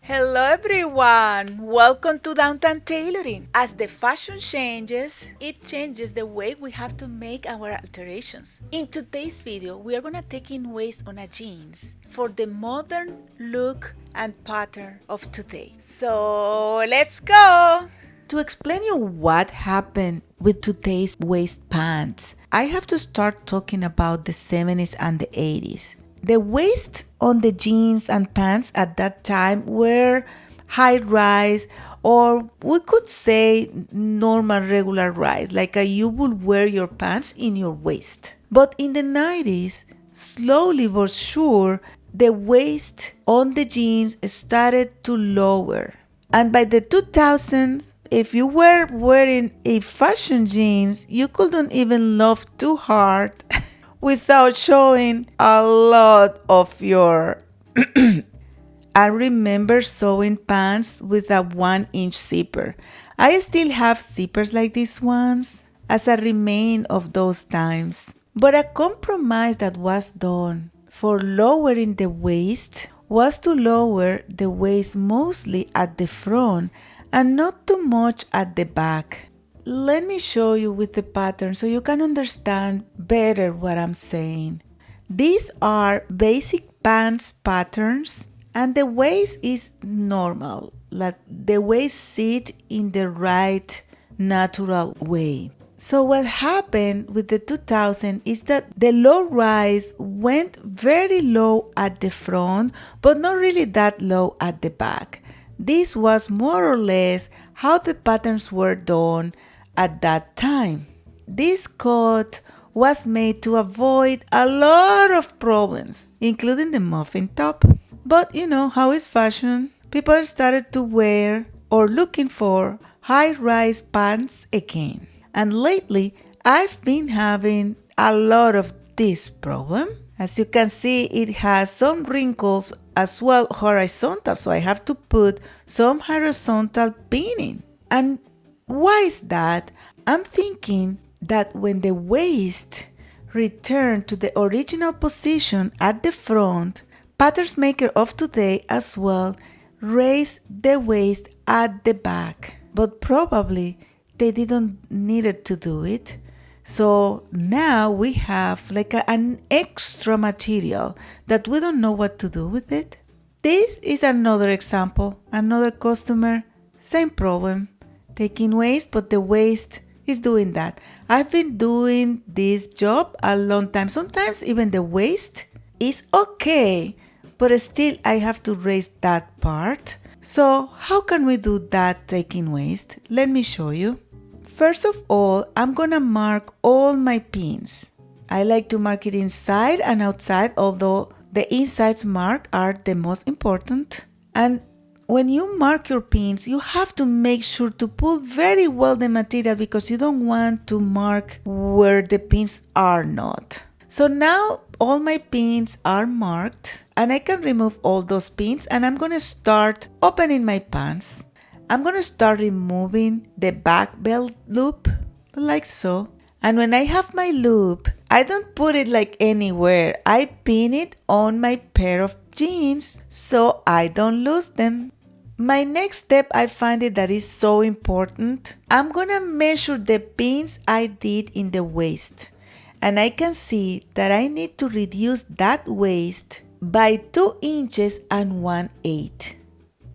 Hello everyone! Welcome to Downtown Tailoring. As the fashion changes, it changes the way we have to make our alterations. In today's video, we are gonna take in waist on a jeans for the modern look and pattern of today. So let's go! To explain you what happened with today's waist pants, I have to start talking about the 70s and the 80s. The waist on the jeans and pants at that time were high rise, or we could say normal regular rise, like you would wear your pants in your waist. But in the 90s, slowly but sure, the waist on the jeans started to lower. And by the 2000s, if you were wearing a fashion jeans, you couldn't even laugh too hard without showing a lot of your I remember sewing pants with a 1-inch zipper. I still have zippers like these ones as a remain of those times. But a compromise that was done for lowering the waist was to lower the waist mostly at the front and not too much at the back. Let me show you with the pattern so you can understand better what I'm saying. These are basic pants patterns and the waist is normal, like the waist sit in the right natural way. So what happened with the 2000 is that the low rise went very low at the front, but not really that low at the back. This was more or less how the patterns were done at that time. This cut was made to avoid a lot of problems, including the muffin top. But you know how is fashion? People started to wear or looking for high-rise pants again. And lately, I've been having a lot of this problem. As you can see, it has some wrinkles as well horizontal, so I have to put some horizontal pinning. And why is that? I'm thinking that when the waist returned to the original position at the front, patterns maker of today as well raised the waist at the back, but probably they didn't needed to do it. So now we have like an extra material that we don't know what to do with it. This is another example. Another customer, same problem. Taking waist, but the waist is doing that. I've been doing this job a long time. Sometimes even the waist is okay, but still I have to raise that part. So how can we do that taking waist? Let me show you. First of all, I'm gonna mark all my pins. I like to mark it inside and outside, although the insides mark are the most important. And when you mark your pins, you have to make sure to pull very well the material because you don't want to mark where the pins are not. So now all my pins are marked and I can remove all those pins and I'm going to start opening my pants. I'm going to start removing the back belt loop like so. And when I have my loop, I don't put it like anywhere. I pin it on my pair of jeans so I don't lose them. My next step, I find it that is so important. I'm gonna measure the pins I did in the waist. And I can see that I need to reduce that waist by 2 inches and 1/8.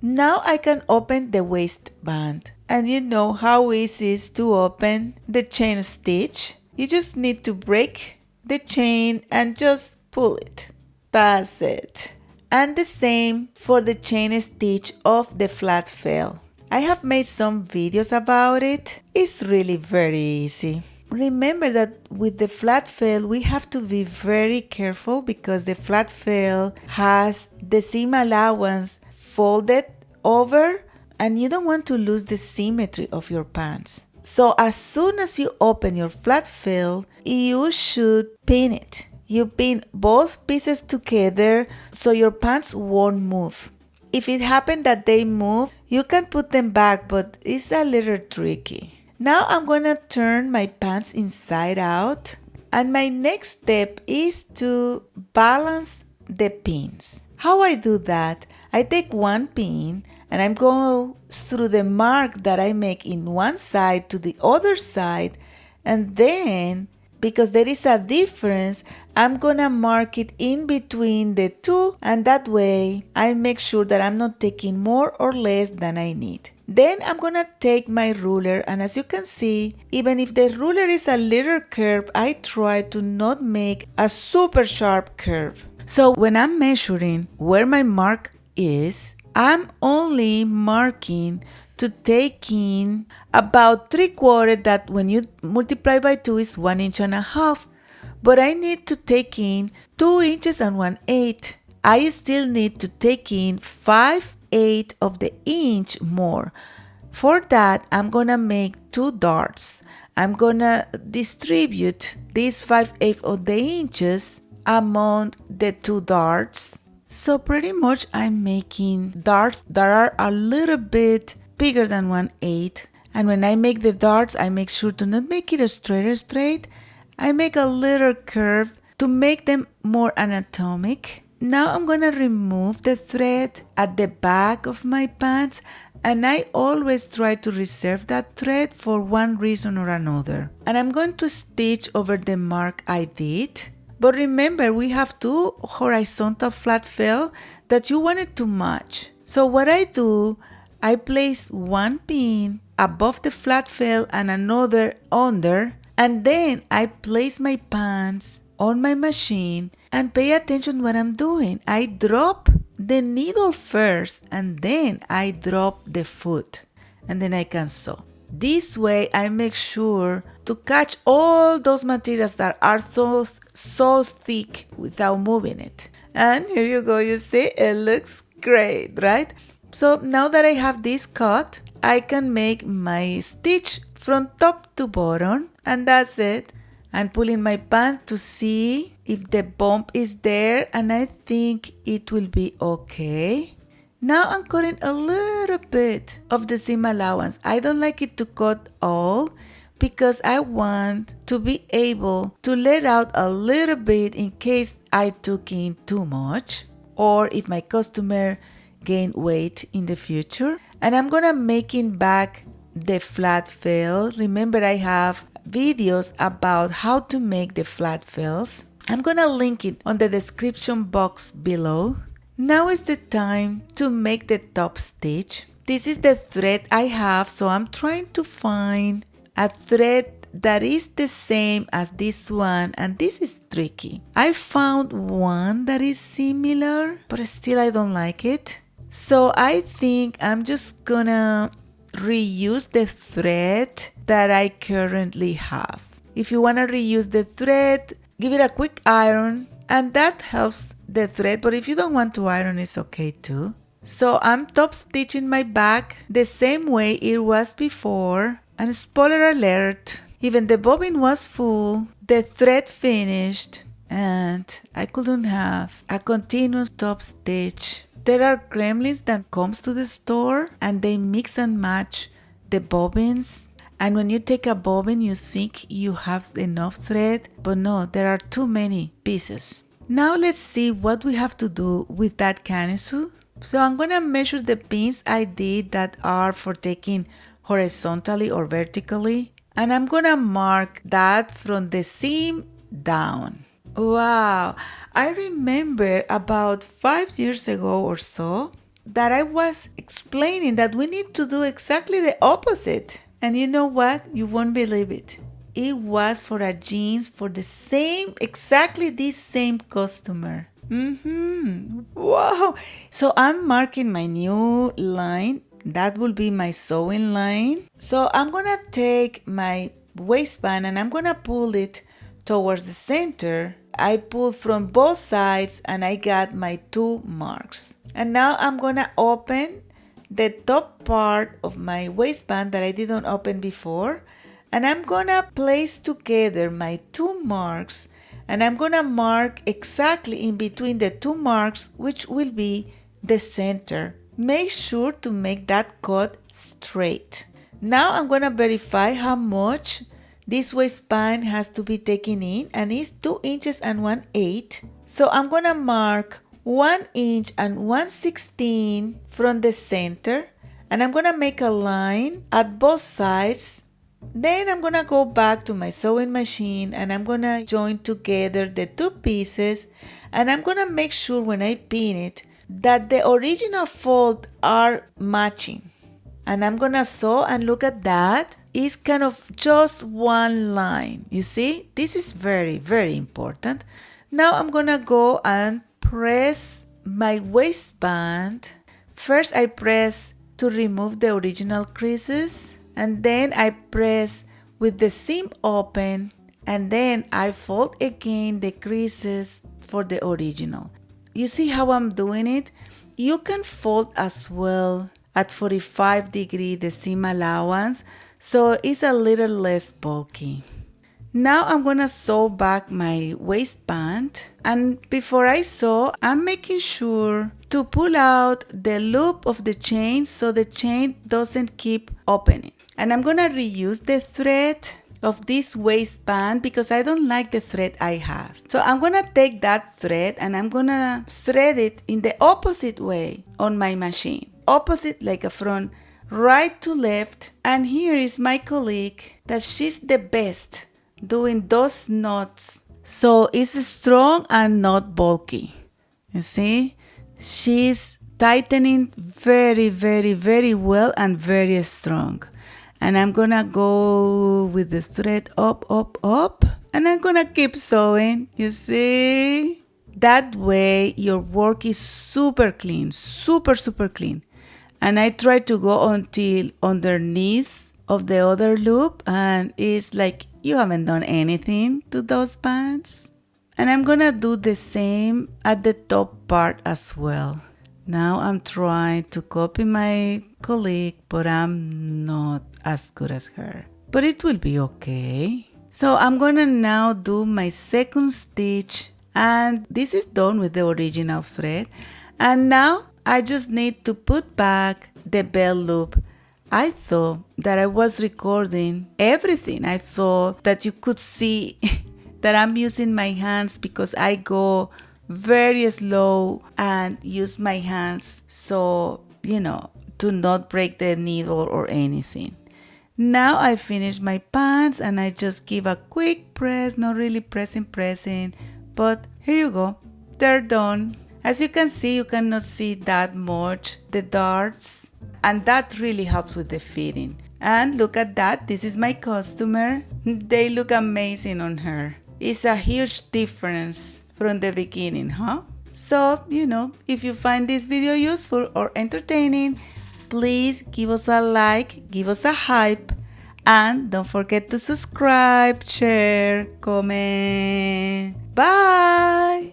Now I can open the waistband. And you know how easy it is to open the chain stitch. You just need to break the chain and just pull it. That's it. And the same for the chain stitch of the Flatfell. I have made some videos about it. It's really very easy. Remember that with the Flatfell we have to be very careful because the Flatfell has the seam allowance folded over and you don't want to lose the symmetry of your pants. So as soon as you open your Flatfell, you should pin it. You pin both pieces together so your pants won't move. If it happens that they move, you can put them back, but it's a little tricky. Now I'm going to turn my pants inside out. And my next step is to balance the pins. How I do that? I take one pin and I'm going through the mark that I make in one side to the other side, and then because there is a difference, I'm gonna mark it in between the two, and that way I make sure that I'm not taking more or less than I need. Then I'm gonna take my ruler, and as you can see, even if the ruler is a little curved, I try to not make a super sharp curve. So when I'm measuring where my mark is, I'm only marking to take in about 3/4, that when you multiply by 2 is 1.5 inches. But I need to take in 2 inches and 1/8. I still need to take in 5/8 of the inch more. For that, I'm gonna make 2 darts. I'm gonna distribute these 5/8 of the inches among the 2 darts. So pretty much I'm making darts that are a little bit bigger than 1/8. And when I make the darts, I make sure to not make it a straight. I make a little curve to make them more anatomic. Now I'm gonna remove the thread at the back of my pants, and I always try to reserve that thread for one reason or another. And I'm going to stitch over the mark I did. But remember, we have 2 horizontal Flatfell that you wanted to match. So what I do, I place one pin above the Flatfell and another under, and then I place my pants on my machine and pay attention what I'm doing. I drop the needle first and then I drop the foot, and then I can sew. This way I make sure to catch all those materials that are so thick without moving it. And here you go, you see, it looks great, right? So now that I have this cut, I can make my stitch from top to bottom, and that's it. I'm pulling my pants to see if the bump is there, and I think it will be okay. Now I'm cutting a little bit of the seam allowance. I don't like it to cut all because I want to be able to let out a little bit in case I took in too much or if my customer gained weight in the future. And I'm gonna making back the Flatfell. Remember, I have videos about how to make the Flatfells. I'm gonna link it on the description box below. Now is the time to make the top stitch. This is the thread I have, so I'm trying to find a thread that is the same as this one, and this is tricky. I found one that is similar, but still I don't like it. So I think I'm just gonna reuse the thread that I currently have. If you wanna reuse the thread, give it a quick iron, and that helps the thread, but if you don't want to iron, it's okay too. So I'm top stitching my back the same way it was before, and spoiler alert, even the bobbin was full, the thread finished, and I couldn't have a continuous top stitch. There are gremlins that comes to the store and they mix and match the bobbins, and when you take a bobbin you think you have enough thread, but no, there are too many pieces. Now let's see what we have to do with that canister. So I'm gonna measure the pins I did that are for taking horizontally or vertically, and I'm gonna mark that from the seam down. Wow, I remember about 5 years ago or so that I was explaining that we need to do exactly the opposite. And you know what? You won't believe it. It was for a jeans for the same, exactly this same customer. Wow. So I'm marking my new line. That will be my sewing line. So I'm gonna take my waistband and I'm gonna pull it towards the center. I pulled from both sides and I got my 2 marks. And now I'm gonna open the top part of my waistband that I didn't open before, and I'm gonna place together my 2 marks, and I'm gonna mark exactly in between the 2 marks, which will be the center. Make sure to make that cut straight. Now I'm gonna verify how much this waistband has to be taken in, and it's 2 inches and 1/8. So I'm gonna mark 1 inch and 1/16 from the center, and I'm gonna make a line at both sides. Then I'm gonna go back to my sewing machine and I'm gonna join together the two pieces, and I'm gonna make sure when I pin it that the original fold are matching. And I'm gonna sew, and look at that. It's kind of just one line. You see, this is very, very important. Now I'm gonna go and press my waistband. First I press to remove the original creases, and then I press with the seam open, and then I fold again the creases for the original. You see how I'm doing it? You can fold as well at 45 degree the seam allowance, so it's a little less bulky. Now I'm gonna sew back my waistband, and before I sew, I'm making sure to pull out the loop of the chain so the chain doesn't keep opening. And I'm gonna reuse the thread of this waistband because I don't like the thread I have. So I'm gonna take that thread and I'm gonna thread it in the opposite way on my machine. Opposite, like from right to left. And here is my colleague that she's the best doing those knots. So it's strong and not bulky. You see? She's tightening very, very, very well and very strong. And I'm gonna go with the thread up, up, up. And I'm gonna keep sewing, you see? That way your work is super clean, super, super clean. And I try to go until underneath of the other loop, and it's like you haven't done anything to those bands. And I'm gonna do the same at the top part as well. Now I'm trying to copy my colleague, but I'm not as good as her. But it will be okay. So I'm gonna now do my second stitch, and this is done with the original thread. And now I just need to put back the belt loop. I thought that I was recording everything. I thought that you could see that I'm using my hands because I go very slow and use my hands, so to not break the needle or anything. Now I finished my pants and I just give a quick press, not really pressing, but here you go, they're done. As you can see, you cannot see that much the darts, and that really helps with the fitting. And look at that, this is my customer. They look amazing on her. It's a huge difference from the beginning, huh? So, if you find this video useful or entertaining, please give us a like, give us a hype, and don't forget to subscribe, share, comment. Bye!